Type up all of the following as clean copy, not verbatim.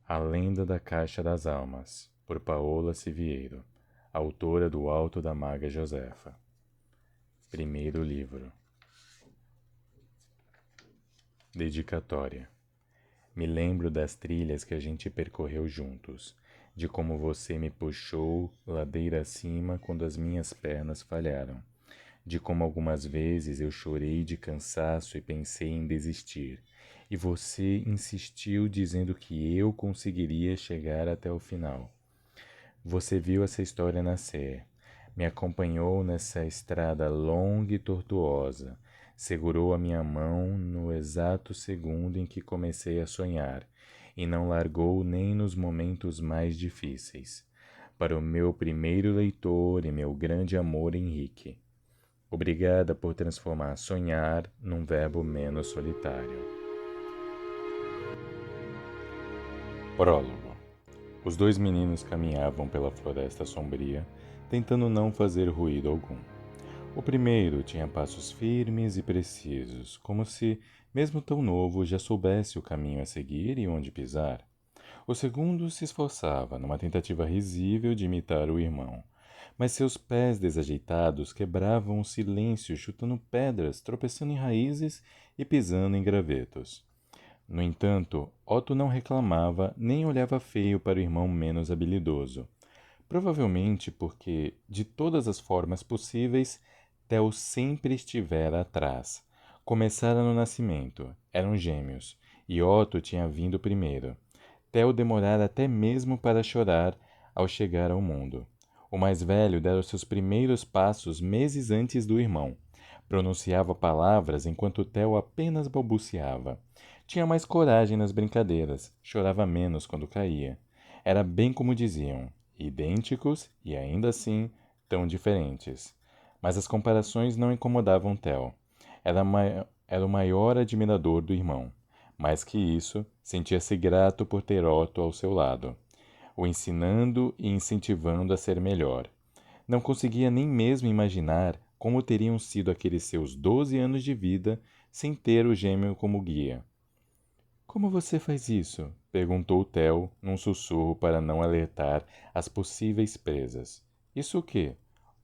A Lenda da Caixa das Almas, por Paola Siviero, autora do Alto da Maga Josefa. Primeiro livro. Dedicatória. Me lembro das trilhas que a gente percorreu juntos, de como você me puxou ladeira acima quando as minhas pernas falharam, de como algumas vezes eu chorei de cansaço e pensei em desistir, e você insistiu dizendo que eu conseguiria chegar até o final. Você viu essa história nascer, me acompanhou nessa estrada longa e tortuosa, segurou a minha mão no exato segundo em que comecei a sonhar, e não largou nem nos momentos mais difíceis. Para o meu primeiro leitor e meu grande amor Henrique. Obrigada por transformar sonhar num verbo menos solitário. Prólogo. Os dois meninos caminhavam pela floresta sombria, tentando não fazer ruído algum. O primeiro tinha passos firmes e precisos, como se, mesmo tão novo, já soubesse o caminho a seguir e onde pisar. O segundo se esforçava, numa tentativa risível de imitar o irmão, mas seus pés desajeitados quebravam o silêncio, chutando pedras, tropeçando em raízes e pisando em gravetos. No entanto, Otto não reclamava nem olhava feio para o irmão menos habilidoso. Provavelmente porque, de todas as formas possíveis, Theo sempre estivera atrás. Começara no nascimento, eram gêmeos, e Otto tinha vindo primeiro. Theo demorara até mesmo para chorar ao chegar ao mundo. O mais velho dera os seus primeiros passos meses antes do irmão. Pronunciava palavras enquanto Theo apenas balbuciava. Tinha mais coragem nas brincadeiras, chorava menos quando caía. Era bem como diziam, idênticos e ainda assim tão diferentes. Mas as comparações não incomodavam Theo. Era o maior admirador do irmão. Mais que isso, sentia-se grato por ter Otto ao seu lado, o ensinando e incentivando a ser melhor. Não conseguia nem mesmo imaginar como teriam sido aqueles seus 12 anos de vida sem ter o gêmeo como guia. Como você faz isso? Perguntou Theo, num sussurro para não alertar as possíveis presas. Isso o quê?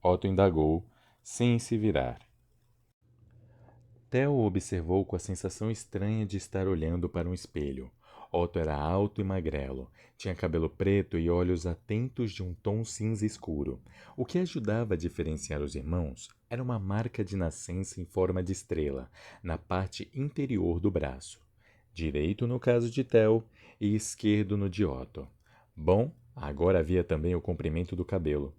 Otto indagou, sem se virar. Theo observou com a sensação estranha de estar olhando para um espelho. Otto era alto e magrelo, tinha cabelo preto e olhos atentos de um tom cinza escuro. O que ajudava a diferenciar os irmãos era uma marca de nascença em forma de estrela, na parte interior do braço. Direito no caso de Theo e esquerdo no de Otto. Bom, agora havia também o comprimento do cabelo.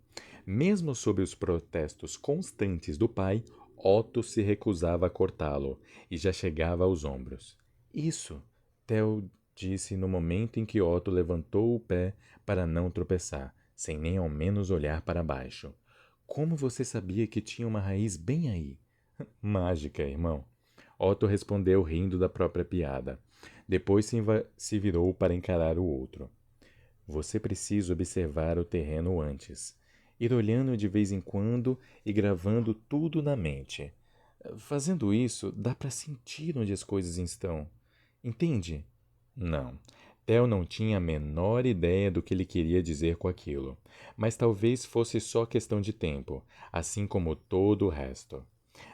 Mesmo sob os protestos constantes do pai, Otto se recusava a cortá-lo e já chegava aos ombros. Isso, Theo disse no momento em que Otto levantou o pé para não tropeçar, sem nem ao menos olhar para baixo. Como você sabia que tinha uma raiz bem aí? Mágica, irmão. Otto respondeu rindo da própria piada. Depois se virou para encarar o outro. Você precisa observar o terreno antes. Ir olhando de vez em quando e gravando tudo na mente. Fazendo isso, dá para sentir onde as coisas estão. Entende? Não. Theo não tinha a menor ideia do que ele queria dizer com aquilo, mas talvez fosse só questão de tempo, assim como todo o resto.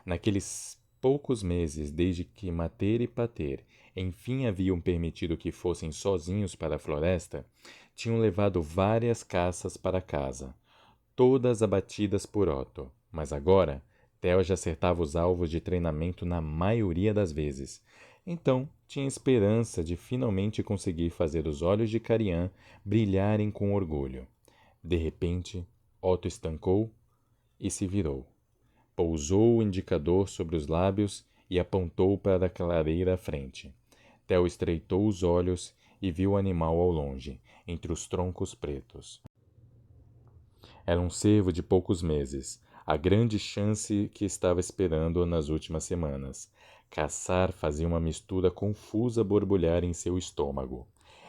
Naqueles poucos meses desde que Mater e Pater enfim haviam permitido que fossem sozinhos para a floresta, tinham levado várias caças para casa, todas abatidas por Otto, mas agora Theo já acertava os alvos de treinamento na maioria das vezes. Então, tinha esperança de finalmente conseguir fazer os olhos de Carian brilharem com orgulho. De repente, Otto estancou e se virou. Pousou o indicador sobre os lábios e apontou para a clareira à frente. Theo estreitou os olhos e viu o animal ao longe, entre os troncos pretos. Era um cervo de poucos meses, a grande chance que estava esperando nas últimas semanas. Caçar fazia uma mistura confusa borbulhar em seu estômago.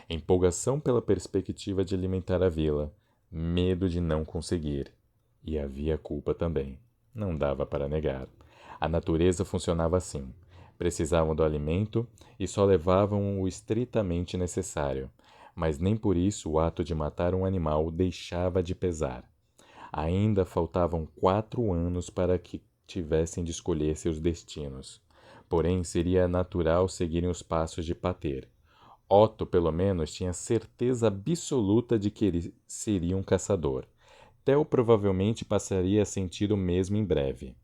Empolgação pela perspectiva de alimentar a vila, medo de não conseguir. E havia culpa também. Não dava para negar. A natureza funcionava assim. Precisavam do alimento e só levavam o estritamente necessário. mas nem por isso o ato de matar um animal deixava de pesar. Ainda faltavam 4 anos para que tivessem de escolher seus destinos. Porém, seria natural seguirem os passos de Pater. Otto, pelo menos, tinha certeza absoluta de que ele seria um caçador. Theo provavelmente passaria a sentir o mesmo em breve.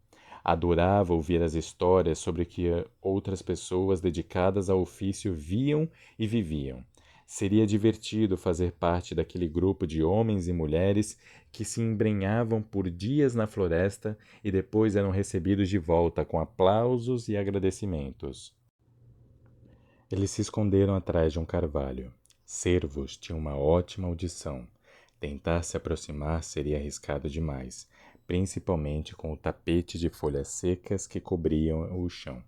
Adorava ouvir as histórias sobre o que outras pessoas dedicadas ao ofício viam e viviam. Seria divertido fazer parte daquele grupo de homens e mulheres que se embrenhavam por dias na floresta e depois eram recebidos de volta com aplausos e agradecimentos. Eles se esconderam atrás de um carvalho. Cervos tinham uma ótima audição. Tentar se aproximar seria arriscado demais, principalmente com o tapete de folhas secas que cobriam o chão.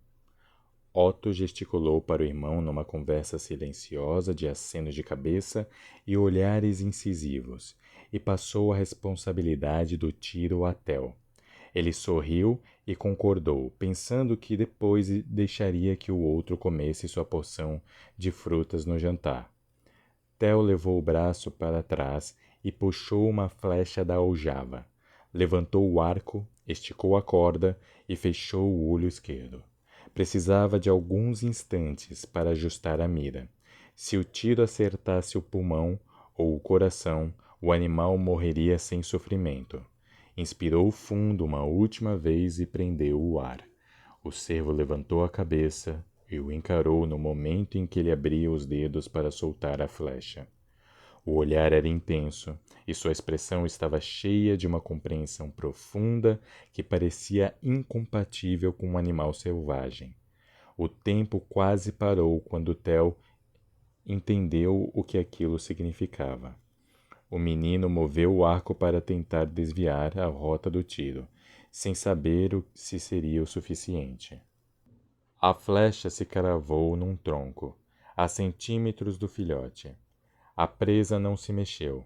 Otto gesticulou para o irmão numa conversa silenciosa de acenos de cabeça e olhares incisivos, e passou a responsabilidade do tiro a Theo. Ele sorriu e concordou, pensando que depois deixaria que o outro comesse sua porção de frutas no jantar. Theo levou o braço para trás e puxou uma flecha da aljava. Levantou o arco, esticou a corda e fechou o olho esquerdo. Precisava de alguns instantes para ajustar a mira. Se o tiro acertasse o pulmão ou o coração, o animal morreria sem sofrimento. Inspirou fundo uma última vez e prendeu o ar. O cervo levantou a cabeça e o encarou no momento em que ele abria os dedos para soltar a flecha. O olhar era intenso e sua expressão estava cheia de uma compreensão profunda que parecia incompatível com um animal selvagem. O tempo quase parou quando Theo entendeu o que aquilo significava. O menino moveu o arco para tentar desviar a rota do tiro, sem saber se seria o suficiente. A flecha se cravou num tronco, a centímetros do filhote. A presa não se mexeu.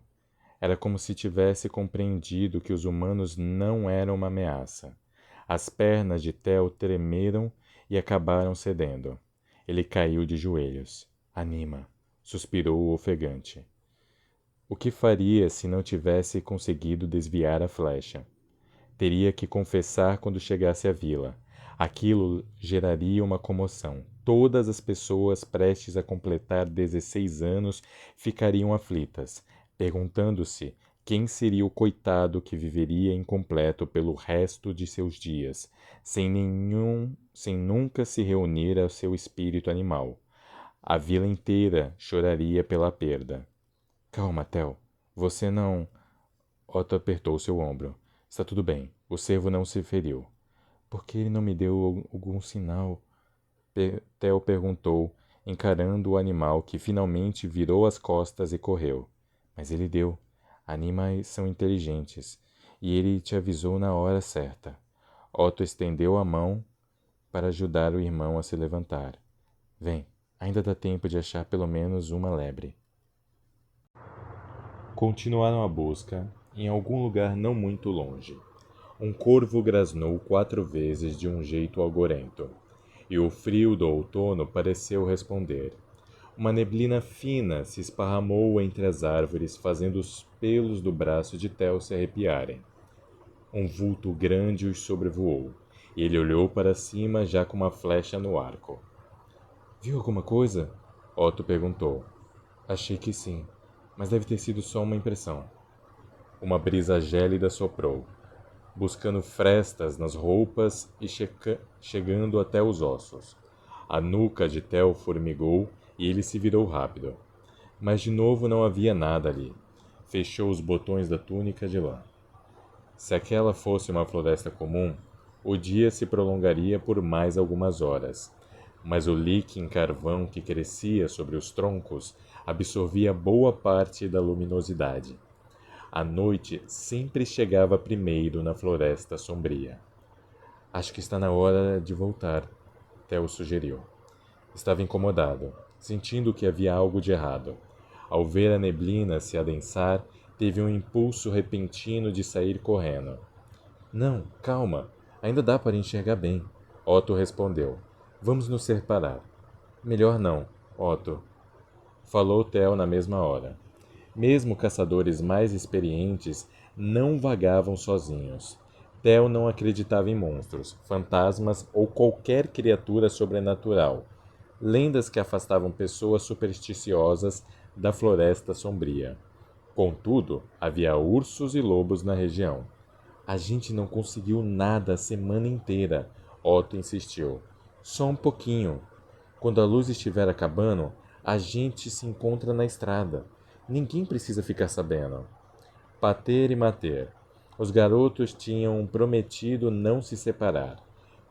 Era como se tivesse compreendido que os humanos não eram uma ameaça. As pernas de Theo tremeram e acabaram cedendo. Ele caiu de joelhos. Anima, suspirou ofegante. O que faria se não tivesse conseguido desviar a flecha? Teria que confessar quando chegasse à vila. Aquilo geraria uma comoção. Todas as pessoas prestes a completar 16 anos ficariam aflitas, perguntando-se quem seria o coitado que viveria incompleto pelo resto de seus dias, sem nunca se reunir ao seu espírito animal. A vila inteira choraria pela perda. Calma, Theo. Você não... Otto apertou seu ombro. Está tudo bem. O cervo não se feriu. Por que ele não me deu algum sinal? Theo perguntou, encarando o animal que finalmente virou as costas e correu. Mas ele deu. Animais são inteligentes. E ele te avisou na hora certa. Otto estendeu a mão para ajudar o irmão a se levantar. Vem, ainda dá tempo de achar pelo menos uma lebre. Continuaram a busca, em algum lugar não muito longe. Um corvo grasnou 4 vezes de um jeito algorento, e o frio do outono pareceu responder. Uma neblina fina se esparramou entre as árvores, fazendo os pelos do braço de Theo se arrepiarem. Um vulto grande os sobrevoou, e ele olhou para cima já com uma flecha no arco. Viu alguma coisa? Otto perguntou. Achei que sim, mas deve ter sido só uma impressão. Uma brisa gélida soprou, buscando frestas nas roupas e chegando até os ossos. A nuca de Theo formigou e ele se virou rápido. Mas de novo não havia nada ali. Fechou os botões da túnica de lã. Se aquela fosse uma floresta comum, o dia se prolongaria por mais algumas horas. Mas o líquen carvão que crescia sobre os troncos absorvia boa parte da luminosidade. A noite sempre chegava primeiro na floresta sombria. Acho que está na hora de voltar, Theo sugeriu. Estava incomodado, sentindo que havia algo de errado. Ao ver a neblina se adensar, teve um impulso repentino de sair correndo. Não, calma, ainda dá para enxergar bem, Otto respondeu. Vamos nos separar. Melhor não, Otto. falou Theo na mesma hora. Mesmo caçadores mais experientes não vagavam sozinhos. Theo não acreditava em monstros, fantasmas ou qualquer criatura sobrenatural, lendas que afastavam pessoas supersticiosas da floresta sombria. Contudo, havia ursos e lobos na região. A gente não conseguiu nada a semana inteira, Otto insistiu. Só um pouquinho. Quando a luz estiver acabando, a gente se encontra na estrada. Ninguém precisa ficar sabendo. Pater e Mater. Os garotos tinham prometido não se separar.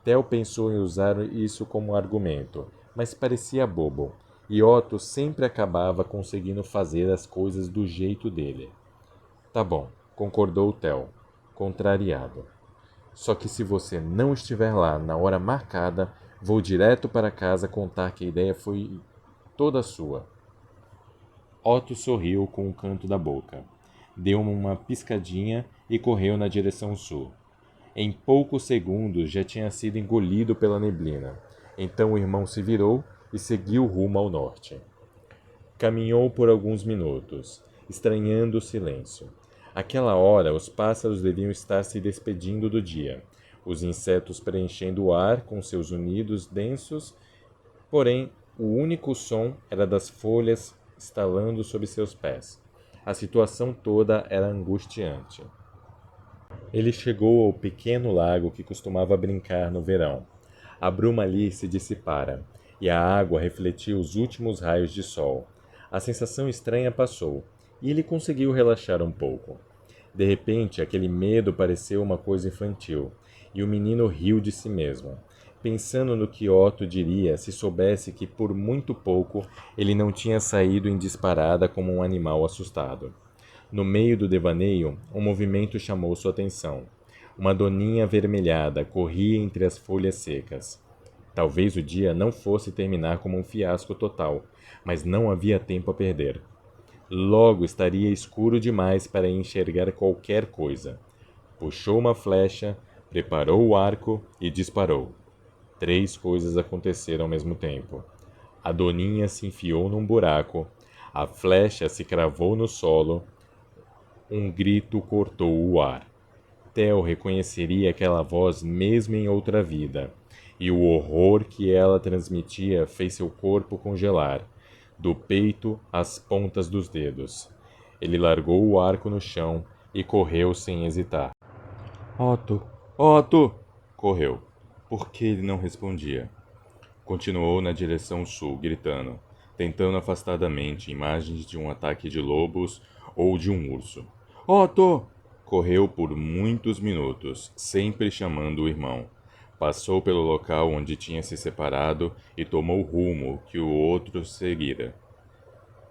Theo pensou em usar isso como argumento, mas parecia bobo, e Otto sempre acabava conseguindo fazer as coisas do jeito dele. Tá bom, concordou Theo, contrariado. Só que se você não estiver lá na hora marcada, vou direto para casa contar que a ideia foi toda sua. Otto sorriu com o canto da boca. Deu uma piscadinha e correu na direção sul. Em poucos segundos já tinha sido engolido pela neblina. Então o irmão se virou e seguiu rumo ao norte. Caminhou por alguns minutos, estranhando o silêncio. Àquela hora, os pássaros deviam estar se despedindo do dia, os insetos preenchendo o ar com seus unidos densos, porém, o único som era das folhas estalando sob seus pés. A situação toda era angustiante. Ele chegou ao pequeno lago que costumava brincar no verão. A bruma ali se dissipara, e a água refletia os últimos raios de sol. A sensação estranha passou, e ele conseguiu relaxar um pouco. De repente, aquele medo pareceu uma coisa infantil, e o menino riu de si mesmo, pensando no que Otto diria se soubesse que por muito pouco ele não tinha saído em disparada como um animal assustado. No meio do devaneio, um movimento chamou sua atenção. Uma doninha avermelhada corria entre as folhas secas. Talvez o dia não fosse terminar como um fiasco total, mas não havia tempo a perder. Logo estaria escuro demais para enxergar qualquer coisa. Puxou uma flecha, preparou o arco e disparou. 3 coisas aconteceram ao mesmo tempo. A doninha se enfiou num buraco, a flecha se cravou no solo, um grito cortou o ar. Theo reconheceria aquela voz mesmo em outra vida, e o horror que ela transmitia fez seu corpo congelar, do peito às pontas dos dedos. Ele largou o arco no chão e correu sem hesitar. Otto! Otto! Correu. Por que ele não respondia? Continuou na direção sul, gritando, tentando afastar da mente imagens de um ataque de lobos ou de um urso. Otto! Correu por muitos minutos, sempre chamando o irmão. Passou pelo local onde tinha se separado e tomou o rumo que o outro seguira.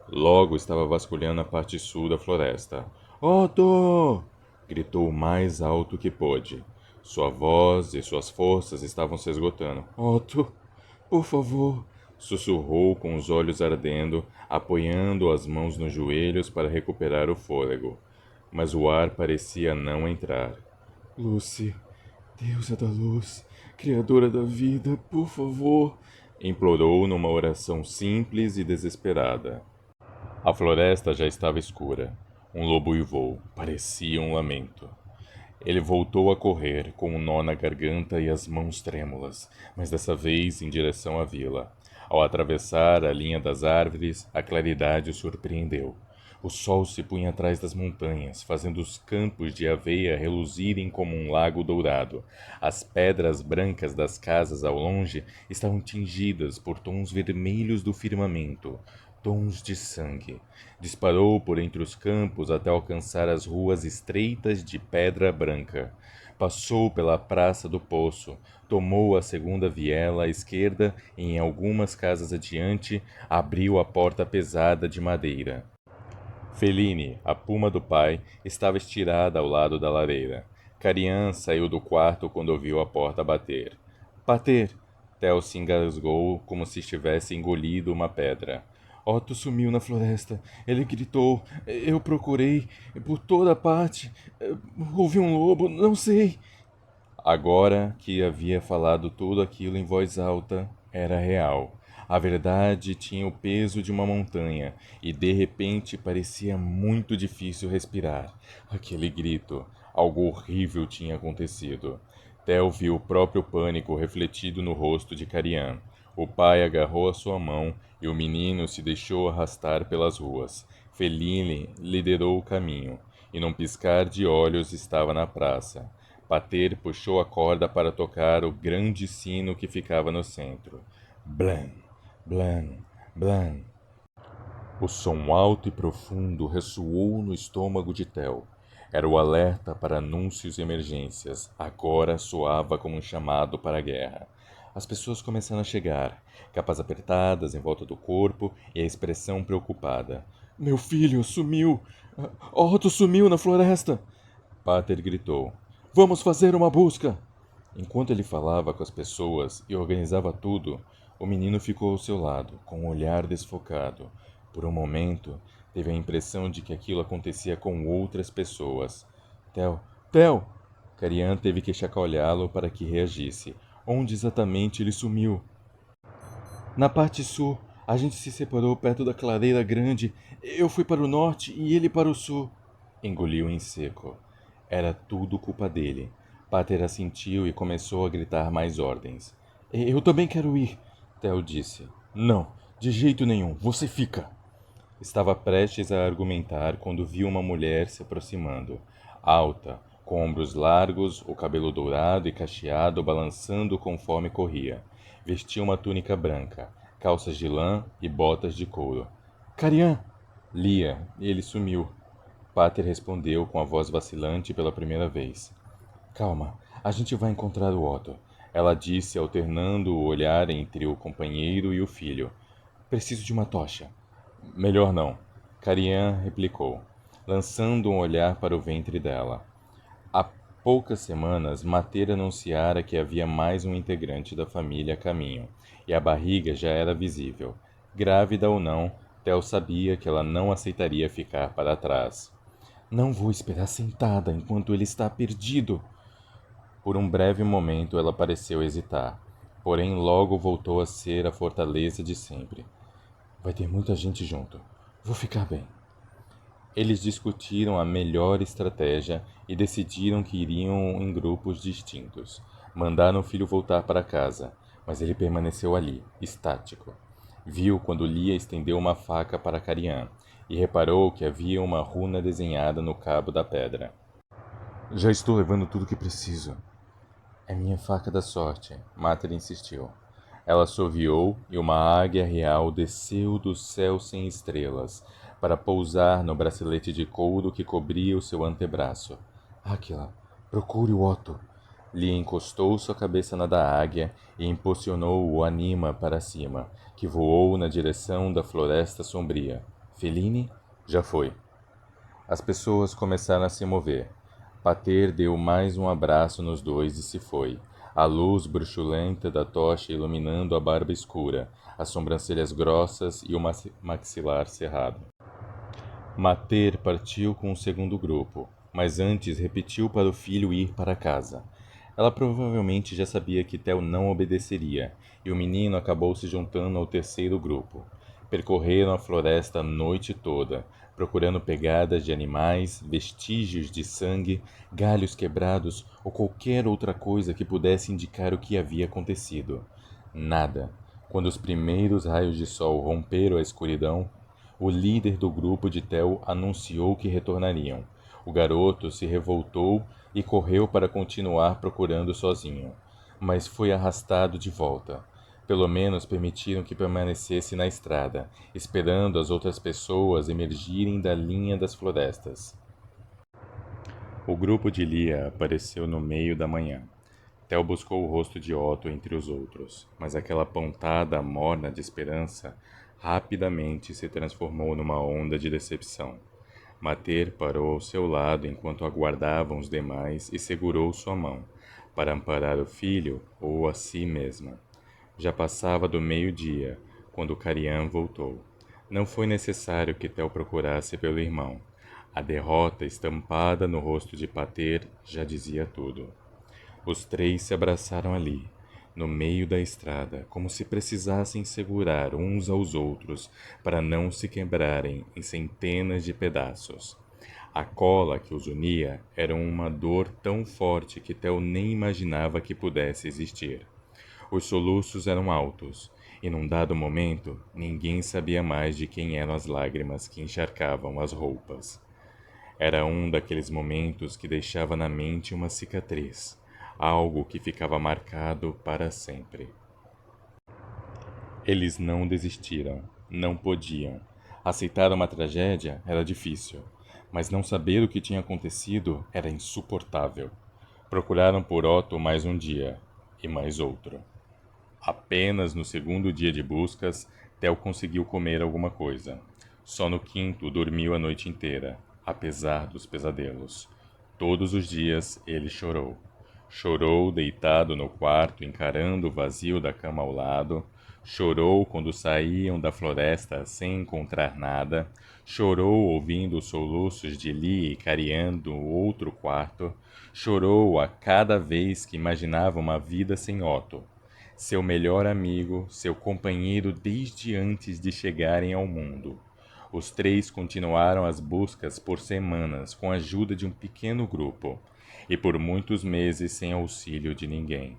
Logo estava vasculhando a parte sul da floresta. Otto! Gritou o mais alto que pôde. Sua voz e suas forças estavam se esgotando. Otto, por favor! Sussurrou com os olhos ardendo, apoiando as mãos nos joelhos para recuperar o fôlego. Mas o ar parecia não entrar. Lucy, deusa da luz, criadora da vida, por favor! Implorou numa oração simples e desesperada. A floresta já estava escura. Um lobo uivou. Parecia um lamento. Ele voltou a correr, com um nó na garganta e as mãos trêmulas, mas dessa vez em direção à vila. Ao atravessar a linha das árvores, a claridade o surpreendeu. O sol se punha atrás das montanhas, fazendo os campos de aveia reluzirem como um lago dourado. As pedras brancas das casas ao longe estavam tingidas por tons vermelhos do firmamento, tons de sangue. Disparou por entre os campos até alcançar as ruas estreitas de pedra branca. Passou pela Praça do Poço, tomou a segunda viela à esquerda e, em algumas casas adiante, abriu a porta pesada de madeira. Feline, a puma do pai, estava estirada ao lado da lareira. Carian saiu do quarto quando ouviu a porta bater. Bater! Theo se engasgou como se estivesse engolido uma pedra. Otto sumiu na floresta. Ele gritou. Eu procurei por toda parte. Houve um lobo, não sei. Agora que havia falado tudo aquilo em voz alta, era real. A verdade tinha o peso de uma montanha e de repente parecia muito difícil respirar. Aquele grito, algo horrível tinha acontecido. Theo viu o próprio pânico refletido no rosto de Carian. O pai agarrou a sua mão e o menino se deixou arrastar pelas ruas. Feline liderou o caminho e num piscar de olhos estava na praça. Pater puxou a corda para tocar o grande sino que ficava no centro. Blan, blan, blan. O som alto e profundo ressoou no estômago de Tel. Era o alerta para anúncios e emergências. Agora soava como um chamado para a guerra. As pessoas começaram a chegar, capas apertadas em volta do corpo e a expressão preocupada. Meu filho sumiu! Otto sumiu na floresta! Pater gritou. Vamos fazer uma busca! Enquanto ele falava com as pessoas e organizava tudo, o menino ficou ao seu lado, com um olhar desfocado. Por um momento, teve a impressão de que aquilo acontecia com outras pessoas. Theo, Theo! Carian teve que chacoalhá-lo para que reagisse. Onde exatamente ele sumiu? Na parte sul, a gente se separou perto da clareira grande. Eu fui para o norte e ele para o sul. Engoliu em seco. Era tudo culpa dele. Pater assentiu e começou a gritar mais ordens. Eu também quero ir, Theo disse. Não, de jeito nenhum, você fica. Estava prestes a argumentar quando viu uma mulher se aproximando, alta, com ombros largos, o cabelo dourado e cacheado balançando conforme corria. Vestia uma túnica branca, calças de lã e botas de couro. Carian! Lia, e ele sumiu. Pater respondeu com a voz vacilante pela primeira vez. Calma, a gente vai encontrar o Otto, ela disse, alternando o olhar entre o companheiro e o filho. Preciso de uma tocha. Melhor não, Carian replicou, lançando um olhar para o ventre dela. Há poucas semanas, Mater anunciara que havia mais um integrante da família a caminho, e a barriga já era visível. Grávida ou não, Tel sabia que ela não aceitaria ficar para trás. Não vou esperar sentada enquanto ele está perdido. Por um breve momento ela pareceu hesitar, porém logo voltou a ser a fortaleza de sempre. Vai ter muita gente junto. Vou ficar bem. Eles discutiram a melhor estratégia e decidiram que iriam em grupos distintos. Mandaram o filho voltar para casa, mas ele permaneceu ali, estático. Viu quando Lia estendeu uma faca para Carian e reparou que havia uma runa desenhada no cabo da pedra. Já estou levando tudo o que preciso. É minha faca da sorte, Mater insistiu. Ela assoviou e uma águia real desceu do céu sem estrelas para pousar no bracelete de couro que cobria o seu antebraço. Áquila, procure o Otto. Lia encostou sua cabeça na da águia e impulsionou o anima para cima, que voou na direção da floresta sombria. Feline? Já foi. As pessoas começaram a se mover. Pater deu mais um abraço nos dois e se foi, a luz bruxulenta da tocha iluminando a barba escura, as sobrancelhas grossas e o maxilar cerrado. Mater partiu com o segundo grupo, mas antes repetiu para o filho ir para casa. Ela provavelmente já sabia que Theo não obedeceria, e o menino acabou se juntando ao terceiro grupo. Percorreram a floresta a noite toda, procurando pegadas de animais, vestígios de sangue, galhos quebrados ou qualquer outra coisa que pudesse indicar o que havia acontecido. Nada. Quando os primeiros raios de sol romperam a escuridão, o líder do grupo de Theo anunciou que retornariam. O garoto se revoltou e correu para continuar procurando sozinho, mas foi arrastado de volta. Pelo menos permitiram que permanecesse na estrada, esperando as outras pessoas emergirem da linha das florestas. O grupo de Lia apareceu no meio da manhã. Theo buscou o rosto de Otto entre os outros, mas aquela pontada morna de esperança rapidamente se transformou numa onda de decepção. Mater parou ao seu lado enquanto aguardavam os demais e segurou sua mão, para amparar o filho ou a si mesma. Já passava do meio-dia, quando Carian voltou. Não foi necessário que Theo procurasse pelo irmão. A derrota estampada no rosto de Pater já dizia tudo. Os três se abraçaram ali. no meio da estrada, como se precisassem segurar uns aos outros para não se quebrarem em centenas de pedaços. A cola que os unia era uma dor tão forte que Theo nem imaginava que pudesse existir. Os soluços eram altos, e num dado momento ninguém sabia mais de quem eram as lágrimas que encharcavam as roupas. Era um daqueles momentos que deixava na mente uma cicatriz, algo que ficava marcado para sempre. Eles não desistiram, não podiam. Aceitar uma tragédia era difícil, mas não saber o que tinha acontecido era insuportável. Procuraram por Otto mais um dia, e mais outro. Apenas no segundo dia de buscas, Theo conseguiu comer alguma coisa. Só no quinto dormiu a noite inteira, apesar dos pesadelos. Todos os dias ele chorou. Chorou deitado no quarto, encarando o vazio da cama ao lado. Chorou quando saíam da floresta sem encontrar nada. Chorou ouvindo os soluços de Lee careando o outro quarto. Chorou a cada vez que imaginava uma vida sem Otto, seu melhor amigo, seu companheiro desde antes de chegarem ao mundo. Os três continuaram as buscas por semanas com a ajuda de um pequeno grupo e por muitos meses sem auxílio de ninguém.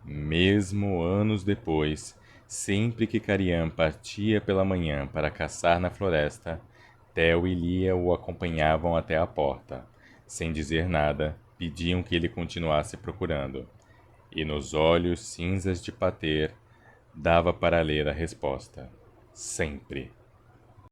Mesmo anos depois, sempre que Carian partia pela manhã para caçar na floresta, Theo e Lia o acompanhavam até a porta. Sem dizer nada, pediam que ele continuasse procurando. E nos olhos cinzas de Pater dava para ler a resposta: sempre.